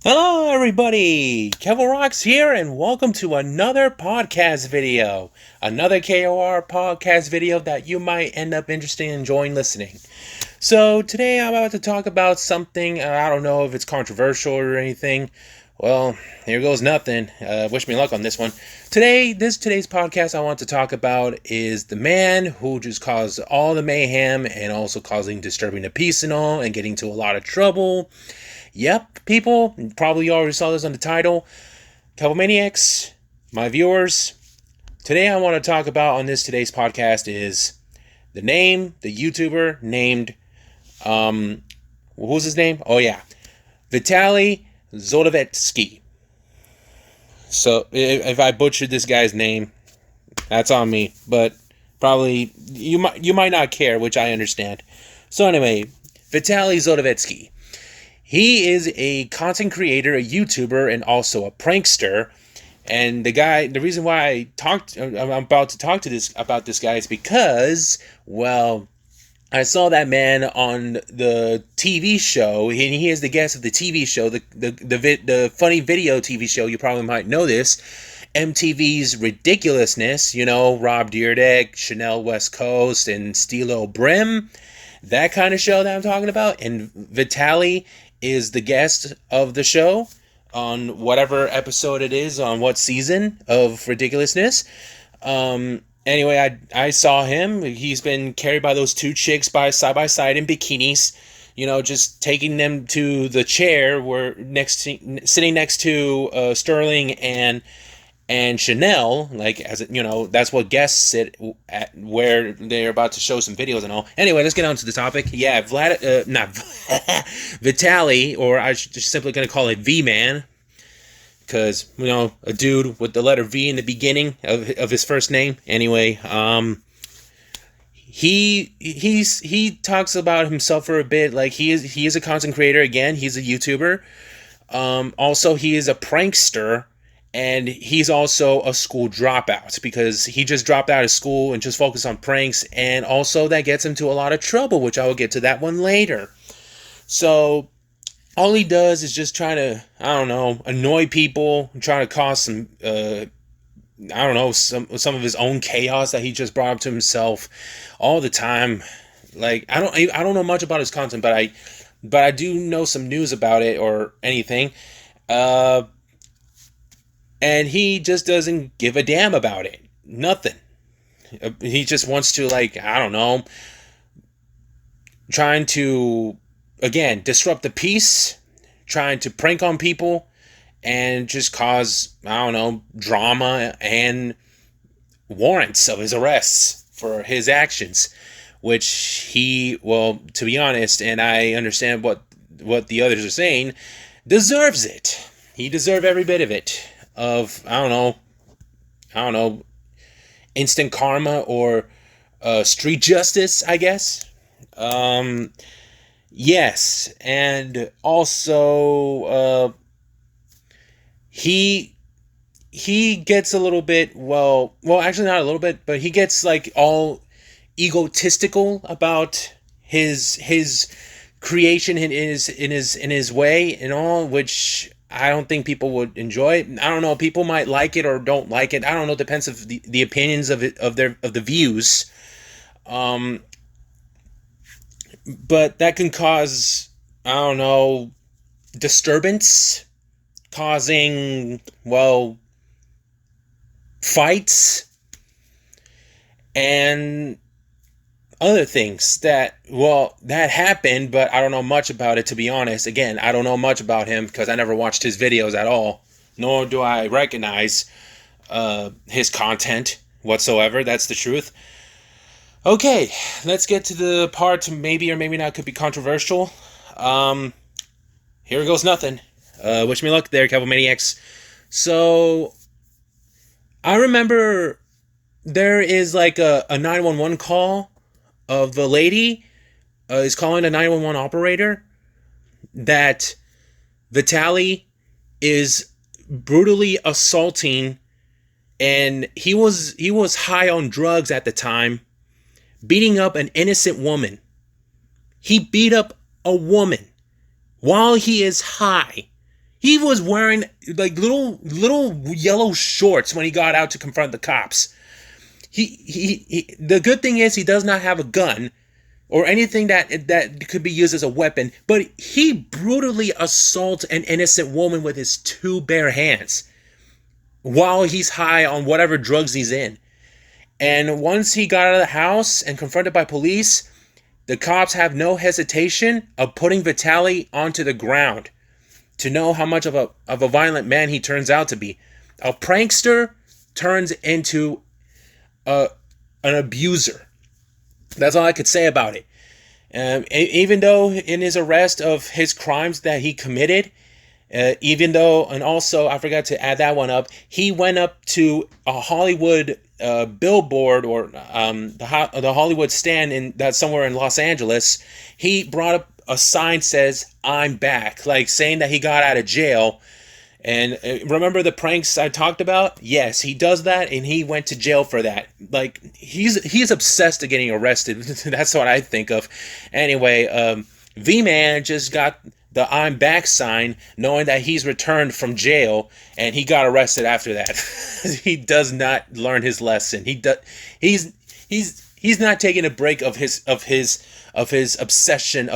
Hello everybody, K.O.R here and welcome to another podcast video. Another K.O.R podcast video that you might end up interested in enjoying listening. So today I'm about to talk about something, I don't know if it's controversial or anything. Well, here goes nothing. Wish me luck on this one. Today's podcast I want to talk about is the man who just caused all the mayhem and also causing disturbing the peace and all and getting into a lot of trouble. Yep, people, probably already saw this on the title. Maniacs, my viewers. Today I want to talk about on today's podcast is the YouTuber named, what was his name? Oh yeah, Vitaly Zdorovetskiy. So if I butchered this guy's name, that's on me. But probably you might not care, which I understand. So anyway, Vitaly Zdorovetskiy. He is a content creator, a YouTuber, and also a prankster. And the reason why I'm about to talk about this guy is because, well, I saw that man on the TV show, and he is the guest of the TV show, the funny video TV show. You probably might know this, MTV's Ridiculousness. You know, Rob Dyrdek, Chanel West Coast, and Stilo Brim. That kind of show that I'm talking about. And Vitaly is the guest of the show on whatever episode it is, on what season of Ridiculousness. Anyway, I saw him. He's been carried by those two chicks side by side in bikinis, you know, just taking them to the chair where sitting next to Sterling and Chanel, like, as it, you know, that's what guests sit at, where they're about to show some videos and all. Anyway, let's get on to the topic. Yeah, Vitaly, or I should just simply gonna call it V-Man, because, you know, a dude with the letter V in the beginning of his first name. Anyway, he talks about himself for a bit. Like, he is a content creator. Again, he's a YouTuber. Also, he is a prankster. And he's also a school dropout because he just dropped out of school and just focused on pranks. And also that gets him to a lot of trouble, which I will get to that one later. So all he does is just try to, I don't know, annoy people, try to cause some, I don't know, some of his own chaos that he just brought up to himself all the time. Like, I don't know much about his content, but I do know some news about it or anything. And he just doesn't give a damn about it. Nothing. He just wants to, like, I don't know, trying to, again, disrupt the peace, trying to prank on people, and just cause, I don't know, drama and warrants of his arrests for his actions, which he, well, to be honest, and I understand what the others are saying, deserves it. He deserves every bit of it. Of, I don't know, instant karma or street justice, I guess. Yes, and also he gets a little bit, well, actually not a little bit, but he gets like all egotistical about his creation in his way and all, which I don't think people would enjoy it. I don't know. People might like it or don't like it. I don't know. It depends of the opinions of the views. But that can cause, I don't know, disturbance, causing, well, fights and other things that happened, but I don't know much about it, to be honest. Again, I don't know much about him because I never watched his videos at all, nor do I recognize his content whatsoever. That's the truth. Okay, let's get to the part maybe or maybe not could be controversial. Here goes nothing. Wish me luck there, Maniacs. So, I remember there is like a 911 call of the lady is calling a 911 operator that Vitaly is brutally assaulting, and he was high on drugs at the time, beating up an innocent woman. He beat up a woman while he is high. He was wearing like little yellow shorts when he got out to confront the cops. The good thing is he does not have a gun or anything that could be used as a weapon, but he brutally assaults an innocent woman with his two bare hands while he's high on whatever drugs he's in. And once he got out of the house and confronted by police, the cops have no hesitation of putting Vitaly onto the ground to know how much of a violent man he turns out to be. A prankster turns into an abuser. That's all I could say about it. Even though in his arrest of his crimes that he committed, and also I forgot to add that one up, he went up to a Hollywood billboard or the Hollywood stand that's somewhere in Los Angeles. He brought up a sign says "I'm back," like saying that he got out of jail. And remember the pranks I talked about? Yes, he does that, and he went to jail for that. Like he's obsessed to getting arrested. That's what I think of. Anyway, V-Man just got the "I'm back" sign, knowing that he's returned from jail, and he got arrested after that. He does not learn his lesson. He's not taking a break of his obsession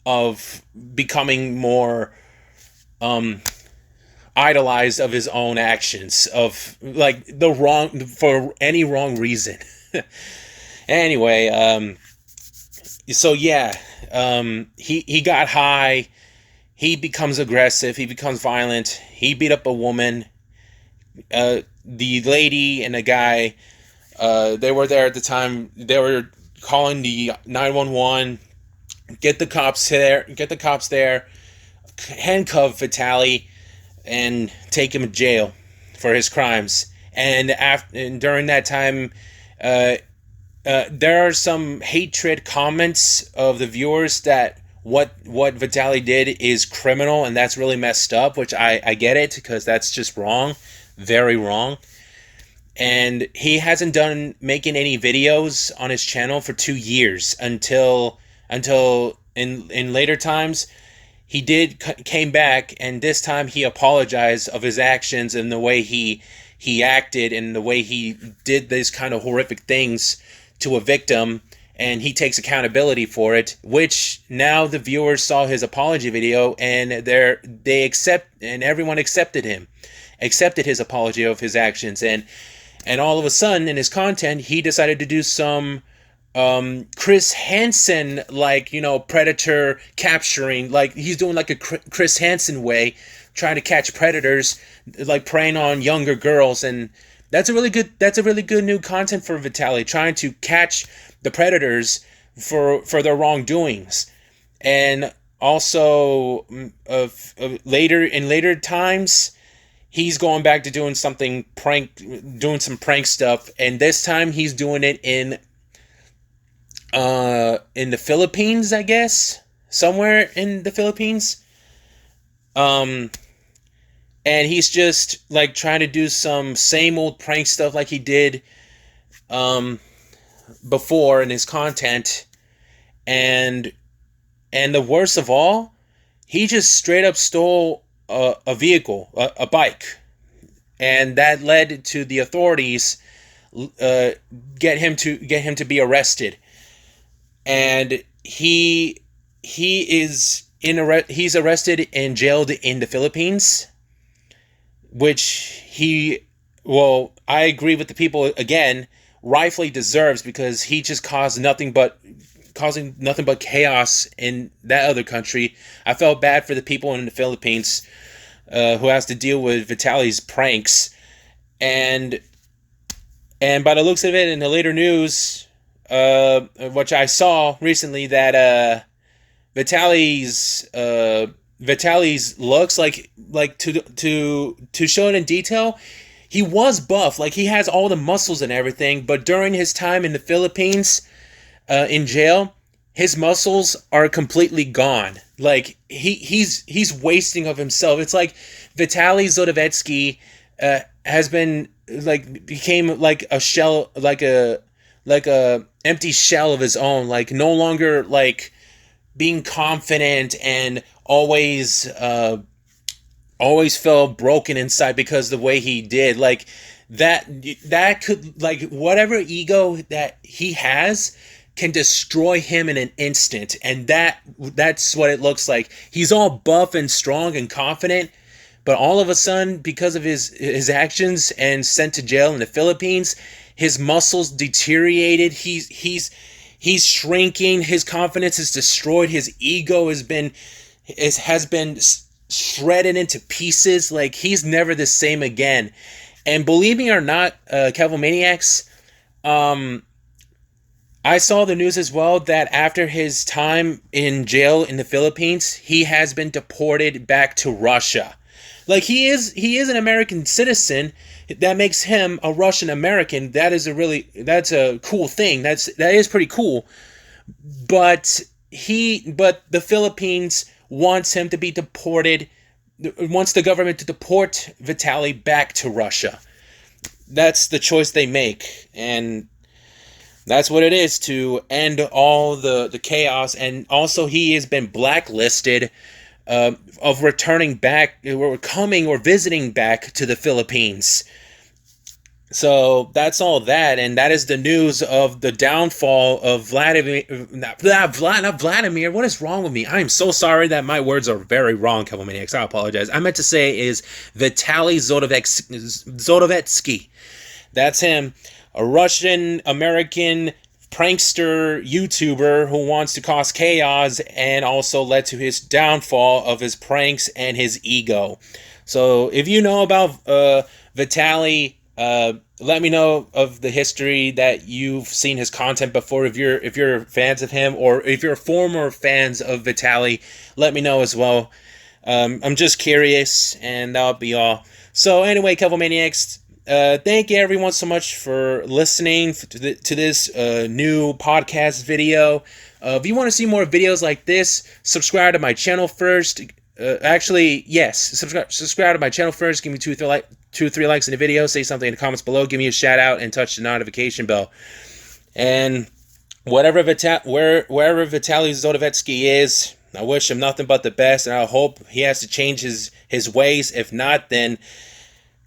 of becoming more idolized of his own actions, of like for any wrong reason. Anyway, so yeah, he got high, he becomes aggressive, he becomes violent, he beat up a woman. The lady and the guy, they were there at the time. They were calling the 911. Get the cops there, handcuff Vitaly, and take him to jail for his crimes. And during that time, there are some hatred comments of the viewers that what Vitaly did is criminal, and that's really messed up, which I get it, because that's just wrong, very wrong. And he hasn't done making any videos on his channel for 2 years until in later times he came back, and this time he apologized of his actions and the way he acted and the way he did these kind of horrific things to a victim, and he takes accountability for it, which now the viewers saw his apology video, and everyone accepted his apology of his actions, and all of a sudden in his content he decided to do some Chris Hansen, like, predator capturing, like he's doing like a Chris Hansen way, trying to catch predators, like preying on younger girls. And that's a really good new content for Vitaly, trying to catch the predators for their wrongdoings. And also later times he's going back to doing some prank stuff, and this time he's doing it in the Philippines, I guess, somewhere in the Philippines. And he's just like trying to do some same old prank stuff like he did before in his content. And the worst of all, he just straight up stole a vehicle, a bike, and that led to the authorities get him to be arrested. And he's arrested and jailed in the Philippines, which I agree with the people again, rightfully deserves, because he just causing nothing but chaos in that other country. I felt bad for the people in the Philippines who has to deal with Vitaly's pranks, and by the looks of it in the later news, which I saw recently, that Vitaly's looks like to show it in detail, he was buff, like he has all the muscles and everything, but during his time in the Philippines, in jail, his muscles are completely gone. Like he's wasting of himself. It's like Vitaly Zdorovetskiy became like a shell, like a empty shell of his own, like no longer like being confident and always always felt broken inside because the way he did. Like that could, like, whatever ego that he has can destroy him in an instant, and that's what it looks like. He's all buff and strong and confident, but all of a sudden, because of his actions and sent to jail in the Philippines, his muscles deteriorated. He's shrinking. His confidence is destroyed. His ego has been shredded into pieces. Like, he's never the same again. And believe me or not, Calvomaniacs, I saw the news as well that after his time in jail in the Philippines, he has been deported back to Russia. Like, he is an American citizen. That makes him a Russian American. That's a cool thing. That is pretty cool. But the Philippines wants him to be deported, wants the government to deport Vitaly back to Russia. That's the choice they make, and that's what it is, to end all the chaos. And also, he has been blacklisted of returning back, or coming or visiting back to the Philippines. So that's all that, and that is the news of the downfall of Vladimir. Not Vladimir. What is wrong with me? I am so sorry that my words are very wrong, Calvomaniacs. I apologize. I meant to say is Vitaly Zdorovetskiy. That's him, a Russian-American prankster YouTuber who wants to cause chaos and also led to his downfall of his pranks and his ego. So if you know about Vitaly, let me know of the history that you've seen his content before. If you're fans of him, or if you're former fans of Vitaly, let me know as well. I'm just curious, and that'll be all. So anyway, Calvomaniacs, thank you everyone so much for listening to this new podcast video. If you want to see more videos like this, subscribe to my channel first. Subscribe to my channel first. Give me 2 or 3 likes in the video. Say something in the comments below. Give me a shout out and touch the notification bell. And wherever Vitaly Zdorovetskiy is, I wish him nothing but the best, and I hope he has to change his ways. If not, then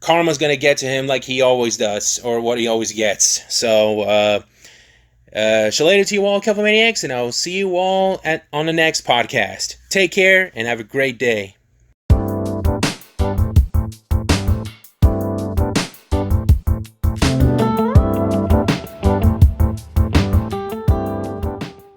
karma's going to get to him like he always does, or what he always gets. So, later to you all, Calvomaniacs, and I will see you all on the next podcast. Take care, and have a great day.